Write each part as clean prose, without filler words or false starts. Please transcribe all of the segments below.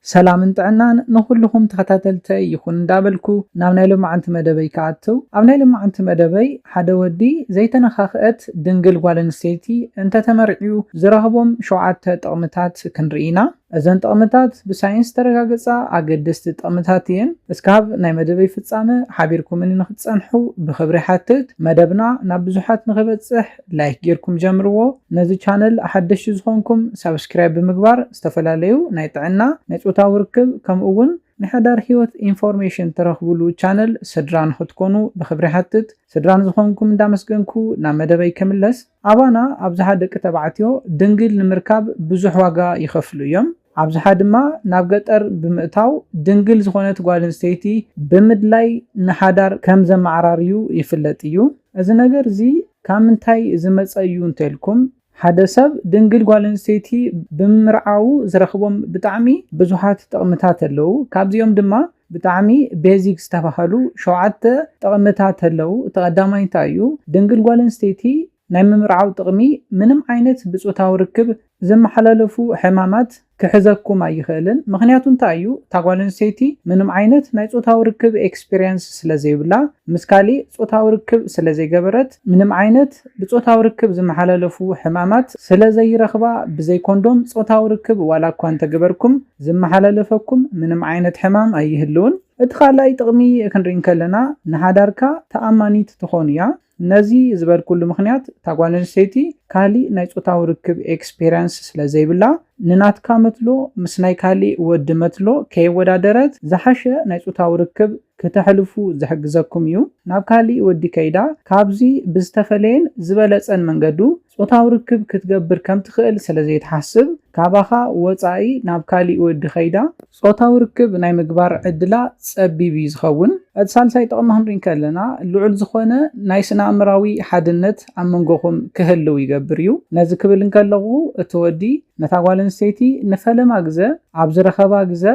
سلام انتعنان نخلهم تختاتلتي يخون دابلكو نابناي لما عنت مدبي كاتو ابناي لما عنت مدبي حدا ودي زيتنا خاخت دنجل والنسيتي انت تمرعيو زرهبهم شوعات تقمتات كنرئينا ازن تقمتات بساينس ترغاغصا اگدست تقمتاتين اسكاب ناي مدبي فصامه حبيركم من نخصنحو بخبري حاتت مدبنا نابزحات نخبصح لايك غيركم جمرو نزي channel احدش زخونكم سبسكرايب بمغبار استفلاليو ناي طعنا نصوتا وركب كم اون نحدار هيوت انفورميشن ترخبلو channel سدران خدكونو بخبري حاتت سدران زخونكم دامسكنكو نا مدبي كملس ابانا ابزح دق تبعتيو دنجل نمركاب بزح واغا يخفلو يوم ابزح دما ناب ገጠር ብምእታው ድንግል ዝኾነት ጓል አንስተይቲ ብምድላይ ንሓዳር ከም ዘማዕራርዩ ይፍለጥ እዩ እዚ ነገር እዚ ካምንታይ ዝመፀዩ እንተልኩም ሓደ ሰብ ድንግል ጓል አንስተይቲ ብምርዓው ዝረኽቦም ብጣዕሚ ብዙሓት ጥቕምታት ኣለው ካብዚኦም ድማ ብጣዕሚ ቤዚክ ዝተባሃሉ ሸውዓተ ጥቕምታት ኣለው ተቀዳማይ እንታይ እዩ ድንግል ጓል አንስተይቲ ናይ ምምርዓው ጥቕሚ ምንም ዓይነት ብጾታዊ ርክብ ዘመሓላለፉ ሕማማት ክሕዘኩም ኣይኽእልን ምክንያቱ እንታይ እዩ ታጓል አንስተይቲ ምንም ዓይነት ናይ ጾታዊ ርክብ ኤክስፒሪየንስ ስለዘይብላ ምስካሊ ጾታዊ ርክብ ስለዘይገበረት ምንም ዓይነት ብጾታዊ ርክብ ዘመሓላለፉ ሕማማት ስለዘይረኽባ ብዘይ ኮንዶም ጾታዊ ርክብ ዋላ እኳ እንተገበርኩም ዘመሓላለፈኩም ምንም ዓይነት ሕማም ኣይህልውን እቲ ካልኣይ ጥቕሚ ክንርኢ ከለና ንሓዳርካ ተኣማኒት ትኾን እያ ነዚ ዝበልኩሉ ምክንያት ታጓል አንስተይቲ ካሊ ናይ ጾታዊ ርክብ ኤክስፒሪየንስ ስለዘይብላ ንናትካ መትሎ ምስ ናይ ካሊ ወዲ መትሎ ከይወዳደረት ዝሓሸ ናይ ጾታዊ ርክብ ከተሕልፉ ዝሕግዘኩም እዩ ናብ ካሊ ወዲ ከይዳ ካብዚ ብዝተፈለየን ዝበለፀን መንገዱ ጾታዊ ርክብ ክትገብር ከም ትኽእል ስለዘይትሓስብ ካባኻ ወፃኢ ናብ ካሊ ወዲ ከይዳ ጾታዊ ርክብ ናይ ምግባር ዕድላ ፀቢብ ዝኸውን እቲ ሳልሳይ ጥቕሚ ክንርኢ ከለና ልዑል ዝኾነ ናይ ስነ-ኣእምራዊ ሓድነት ኣብ መንጎኹም ክህልው ይገብር እዩ ነዚ ክብል ከለኹ እቲ ወዲ ነታ ጓል አንስተይቲ ንፈለማ ግዜ ኣብ ዝረኸባ ግዜ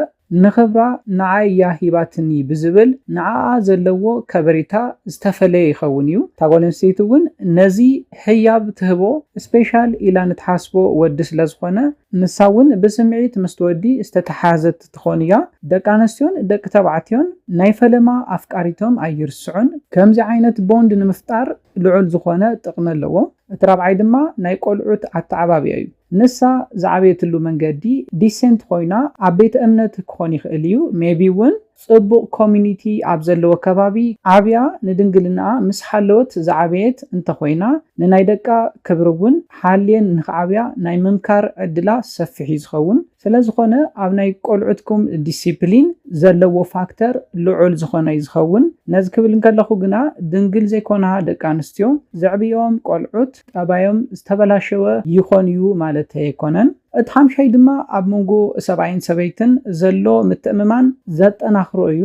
ንኽብራ ንዓያ ሂባትኒ ብዝብል ንዓኣ ዘለዎ ከበሬታ ዝተፈለየ ይኸውን እዩ ታጓል አንስተይቲ እውን ነዚ ህያብ ትህቦ ስፔሻል ኢላ ንትሓስቦ ወዲ ስለዝኾነ ንሳ እውን ብስምዒት ምስ ወዲ ዝተተሓዘት ትኾን እያ ደቂ ኣንስትዮን ደቂ ተባዕትዮን ናይ ፈለማ ኣፍቃሪቶም ኣይርስዑን ከምዚ ዓይነት ቦንድ ንምፍጣር ልዑል ዝኾነ ጥቕሚ ኣለዎ እቲ ራብዓይ ድማ ናይ ቆልዑት ኣተዓባብያ እዩ ንሳ ዝዓበየትሉ መንገዲ ዲሴንት ኮይና ኣብ ቤተ እምነት ክኾን ይኽእል እዩ ሜቢ እውን ጽቡቕ ኮሚኒቲ ኣብ ዘለዎ ከባቢ ዓብያ ንድንግልና ምስ ሓለወት ዝዓበየት እንተኮይና ንናይ ደቃ ክብሪ እውን ሓልየን ንኽዓብያ ናይ ምምካር ዕድላ ሰፊሕ ዝኸውን ስለዝኾነ ኣብ ናይ ቆልዑትኩም ዲሲፕሊን ዘለዎ ፋክተር ልዑል ዝኾነ ዝኸውን ነዚ ክብል ከለኹ ግና ድንግል ዘይኮና ደቂ ኣንስትዮ ዘዕብዮም ቆልዑት ጠባዮም ዝተበላሸወ ይኾን እዩ ማለት ኣይኮነን እቲ ሓምሻይ ድማ ኣብ መንጎ ሰብኣይን ሰበይትን ዘሎ ምትእምማን ዘጠናኽሮ እዩ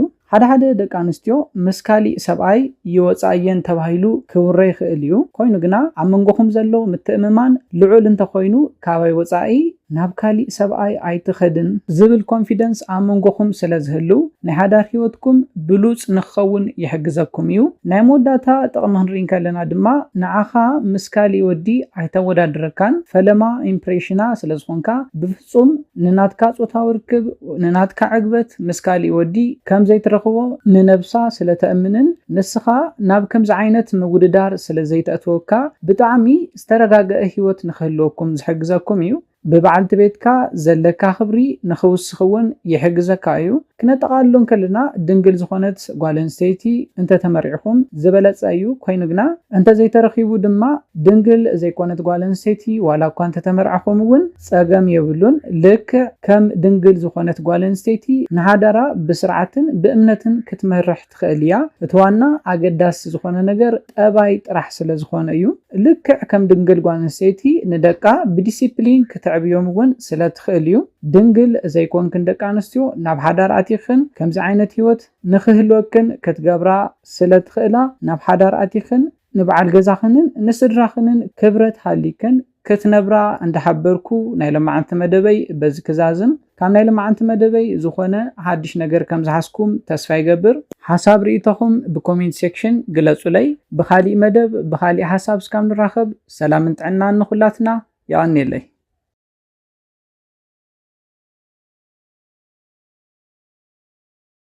ሓደ ደቂ ኣንስትዮ ምስ ካሊእ ሰብኣይ ይወፃየን ተባሂሉ ክውረ ይኽእል እዩ ኮይኑ ግና ኣብ መንጎኹም ዘሎ ምትእምማን ልዑል እንተኮይኑ ካባይ ወፃኢ ናብ ካሊእ ሰብኣይ ኣይትኸድን ዝብል ኮንፊደንስ ኣብ መንጎኹም ስለዝህልው ናይ ሓዳር ሂወትኩም ብሉፅ ንኽኸውን ይሕግዘኩም እዩ ናይ መወዳእታ ጥቕሚ ክንርኢ ከለና ድማ ንዓኻ ምስ ካሊእ ወዲ ኣይተወዳድረካን ፈለማ ኢምፕሬሽና ስለዝኾንካ ብፍጹም ንናትካ ጾታዊ ርክብ ንናትካ ዕግበት ምስ ካሊእ ወዲ ከም ዘይትረኽቦ ንነብሳ ስለተእምንን ንስኻ ናብ ከምዚ ዓይነት ምውድዳር ስለዘይተእትወካ ብጣዕሚ ዝተረጋገአ ሂወት ንኽህልወኩም ዝሕግዘኩም እዩ ብበዓልቲ ቤትካ ዘለካ ክብሪ ንኽውስኽውን ይሕግዘካ እዩ ክነጠቓልሎም ከለና ድንግል ዝኾነት ጓል አንስተይቲ እንተተመሪዕኹም ዝበለፀ እዩ ኮይኑ ግና እንተዘይተረኺቡ ድማ ድንግል ዘይኮነት ጓል አንስተይቲ ዋላ እኳ እንተተመርዓኹም እውን ፀገም የብሉን ልክዕ ከም ድንግል ዝኾነት ጓል አንስተይቲ ንሓዳራ ብስርዓትን ብእምነትን ክትመርሕ ትኽእል እያ እቲ ዋና ኣገዳሲ ዝኾነ ነገር ጠባይ ጥራሕ ስለዝኾነ እዩ ልክዕ ከም ድንግል ጓል አንስተይቲ ንደቃ ብዲሲፕሊን ክትዕብዮም እውን ስለትኽእል እዩ ድንግል ዘይኮንክን ደቂ ኣንስትዮ ናብ ሓዳር ኣቲኽን ከምዚ ዓይነት ሂወት ንኽህልወክን ክትገብራ ስለትኽእላ ናብ ሓዳር ኣቲኽን ንበዓል ገዛኽንን ንስድራኽንን ክብረት ሃሊክን ክትነብራ እንዳሓበርኩ ናይ ለማዓንቲ መደበይ በዚ ክዛዝም ካብ ናይ ለማዓንቲ መደበይ ዝኾነ ሓድሽ ነገር ከም ዝሓስኩም ተስፋ ይገብር ሓሳብ ርኢቶኹም ብኮሜንት ሴክሽን ግለጹለይ ብኻሊእ መደብ ብኻሊእ ሓሳብ እስካብ ንራኸብ ሰላምን ጥዕናን ንኹላትና ይቐኒለይ